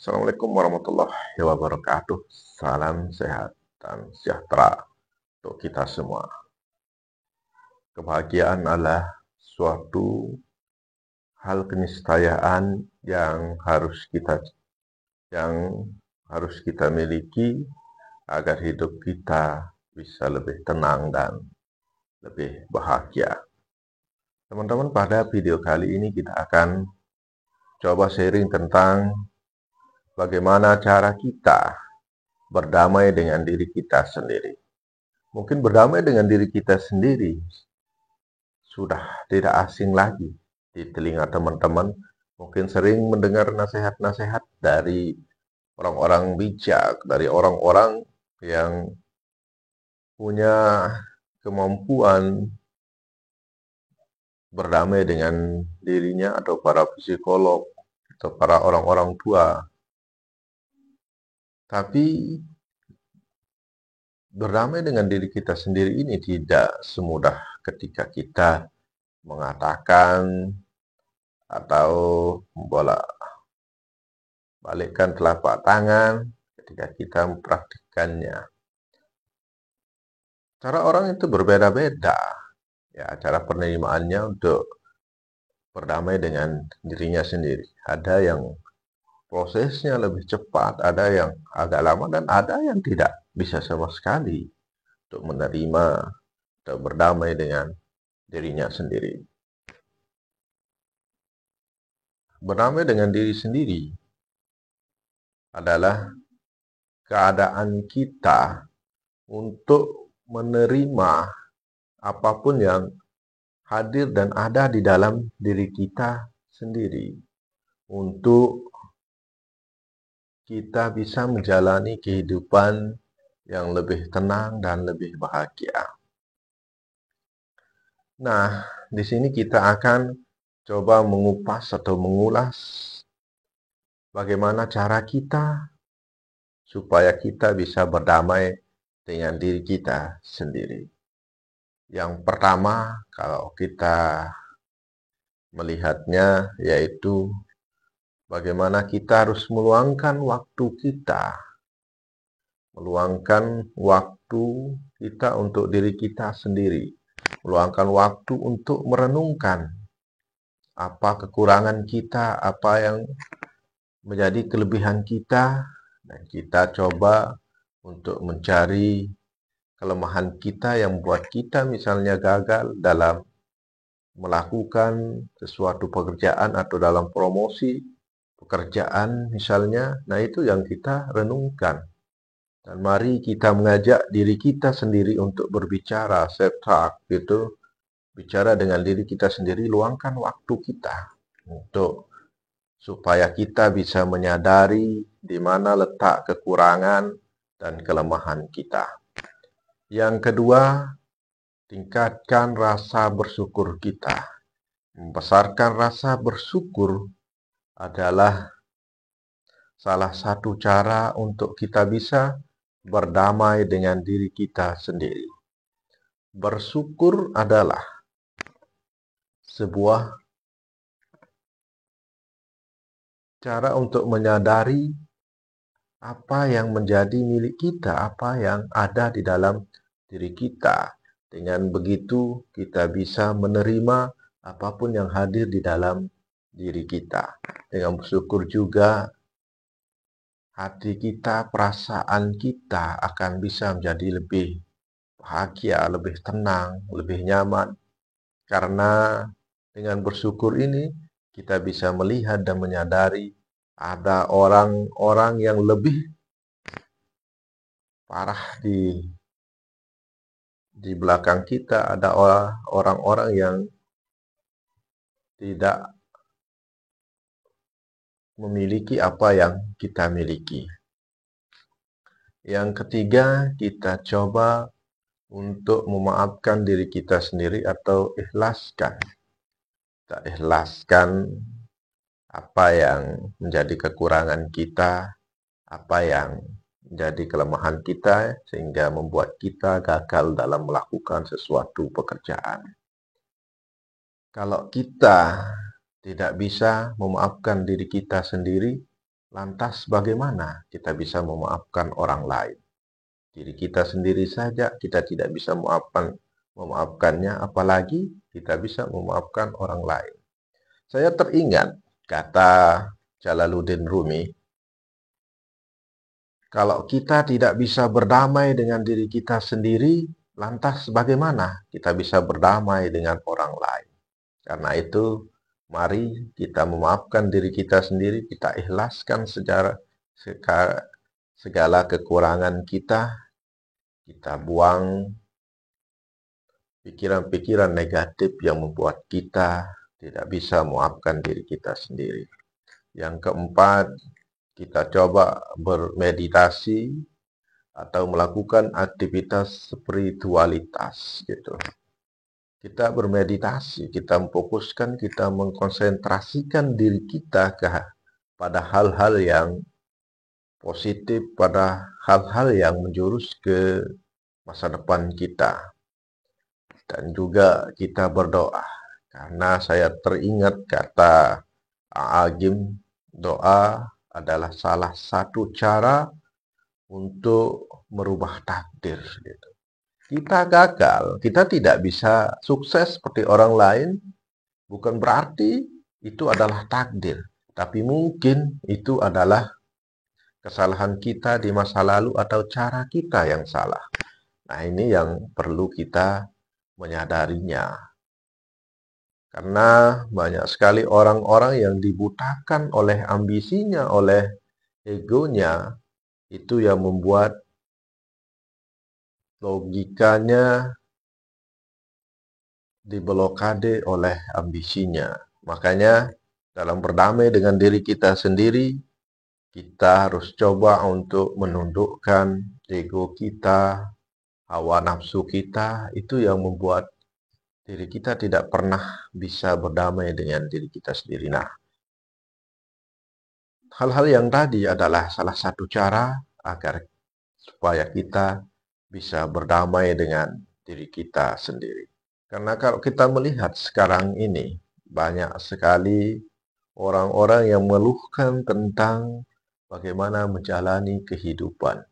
Assalamualaikum warahmatullahi wabarakatuh. Salam sehat dan sejahtera untuk kita semua. Kebahagiaan adalah suatu hal keniscayaan yang harus kita miliki agar hidup kita bisa lebih tenang dan lebih bahagia. Teman-teman, pada video kali ini kita akan coba sharing tentang bagaimana cara kita berdamai dengan diri kita sendiri. Mungkin berdamai dengan diri kita sendiri sudah tidak asing lagi di telinga teman-teman. Mungkin sering mendengar nasihat-nasihat dari orang-orang bijak, dari orang-orang yang punya kemampuan berdamai dengan dirinya, atau para psikolog, atau para orang-orang tua. Tapi berdamai dengan diri kita sendiri ini tidak semudah ketika kita mengatakan atau membolak-balikkan telapak tangan ketika kita mempraktikkannya. Cara orang itu berbeda-beda, ya, cara penerimaannya untuk berdamai dengan dirinya sendiri. Ada yang prosesnya lebih cepat, ada yang agak lama, dan ada yang tidak bisa sama sekali untuk menerima atau berdamai dengan dirinya sendiri. Berdamai dengan diri sendiri adalah keadaan kita untuk menerima apapun yang hadir dan ada di dalam diri kita sendiri, untuk kita bisa menjalani kehidupan yang lebih tenang dan lebih bahagia. Nah, di sini kita akan coba mengupas atau mengulas bagaimana cara kita supaya kita bisa berdamai dengan diri kita sendiri. Yang pertama, kalau kita melihatnya, yaitu bagaimana kita harus meluangkan waktu kita. Meluangkan waktu kita untuk diri kita sendiri. Meluangkan waktu untuk merenungkan apa kekurangan kita, apa yang menjadi kelebihan kita, dan kita coba untuk mencari kelemahan kita yang membuat kita misalnya gagal dalam melakukan sesuatu pekerjaan atau dalam promosi pekerjaan misalnya. Nah, itu yang kita renungkan. Dan mari kita mengajak diri kita sendiri untuk berbicara, self-talk gitu. Bicara dengan diri kita sendiri, luangkan waktu kita untuk supaya kita bisa menyadari di mana letak kekurangan dan kelemahan kita. Yang kedua, tingkatkan rasa bersyukur kita. Membesarkan rasa bersyukur adalah salah satu cara untuk kita bisa berdamai dengan diri kita sendiri. Bersyukur adalah sebuah cara untuk menyadari apa yang menjadi milik kita, apa yang ada di dalam diri kita. Dengan begitu, kita bisa menerima apapun yang hadir di dalam diri kita. Dengan bersyukur juga, hati kita, perasaan kita akan bisa menjadi lebih bahagia, lebih tenang, lebih nyaman. Karena dengan bersyukur ini, kita bisa melihat dan menyadari ada orang-orang yang lebih parah di belakang kita, ada orang-orang yang tidak memiliki apa yang kita miliki. Yang ketiga, kita coba untuk memaafkan diri kita sendiri atau ikhlaskan. Kita ikhlaskan apa yang menjadi kekurangan kita, apa yang menjadi kelemahan kita, sehingga membuat kita gagal dalam melakukan sesuatu pekerjaan. Kalau kita tidak bisa memaafkan diri kita sendiri, Lantas bagaimana kita bisa memaafkan orang lain? Diri kita sendiri saja kita tidak bisa memaafkannya, apalagi kita bisa memaafkan orang lain. Saya teringat kata Jalaluddin Rumi, kalau kita tidak bisa berdamai dengan diri kita sendiri, lantas bagaimana kita bisa berdamai dengan orang lain? Karena itu, mari kita memaafkan diri kita sendiri, kita ikhlaskan segala kekurangan kita buang pikiran-pikiran negatif yang membuat kita tidak bisa memaafkan diri kita sendiri. Yang keempat, kita coba bermeditasi atau melakukan aktivitas spiritualitas gitu. Kita bermeditasi, kita memfokuskan, kita mengkonsentrasikan diri kita pada hal-hal yang positif, pada hal-hal yang menjurus ke masa depan kita. Dan juga kita berdoa, karena saya teringat kata Agim, doa adalah salah satu cara untuk merubah takdir. Gitu. Kita gagal, kita tidak bisa sukses seperti orang lain, bukan berarti itu adalah takdir. Tapi mungkin itu adalah kesalahan kita di masa lalu atau cara kita yang salah. Nah, ini yang perlu kita menyadarinya. Karena banyak sekali orang-orang yang dibutakan oleh ambisinya, oleh egonya, itu yang membuat logikanya diblokade oleh ambisinya. Makanya dalam berdamai dengan diri kita sendiri, kita harus coba untuk menundukkan ego kita, hawa nafsu kita, itu yang membuat diri kita tidak pernah bisa berdamai dengan diri kita sendiri. Nah, hal-hal yang tadi adalah salah satu cara agar supaya kita bisa berdamai dengan diri kita sendiri. Karena kalau kita melihat sekarang ini, banyak sekali orang-orang yang mengeluhkan tentang bagaimana menjalani kehidupan.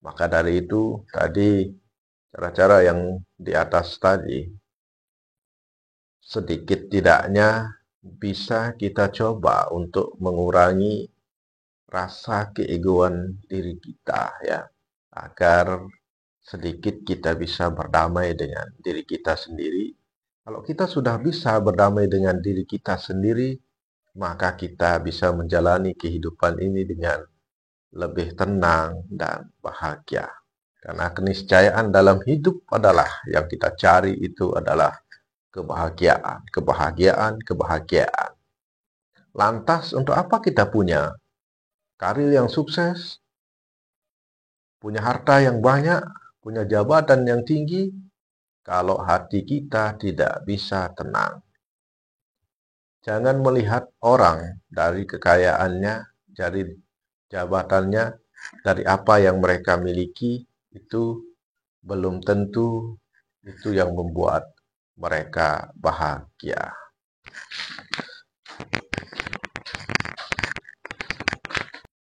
Maka dari itu, tadi cara-cara yang di atas tadi, sedikit tidaknya bisa kita coba untuk mengurangi rasa keegoan diri kita ya, agar sedikit kita bisa berdamai dengan diri kita sendiri. Kalau kita sudah bisa berdamai dengan diri kita sendiri, maka kita bisa menjalani kehidupan ini dengan lebih tenang dan bahagia. Karena keniscayaan dalam hidup adalah yang kita cari itu adalah kebahagiaan, kebahagiaan, kebahagiaan. Lantas untuk apa kita punya karir yang sukses, punya harta yang banyak, punya jabatan yang tinggi, kalau hati kita tidak bisa tenang? Jangan melihat orang dari kekayaannya, dari jabatannya, dari apa yang mereka miliki, itu belum tentu itu yang membuat mereka bahagia.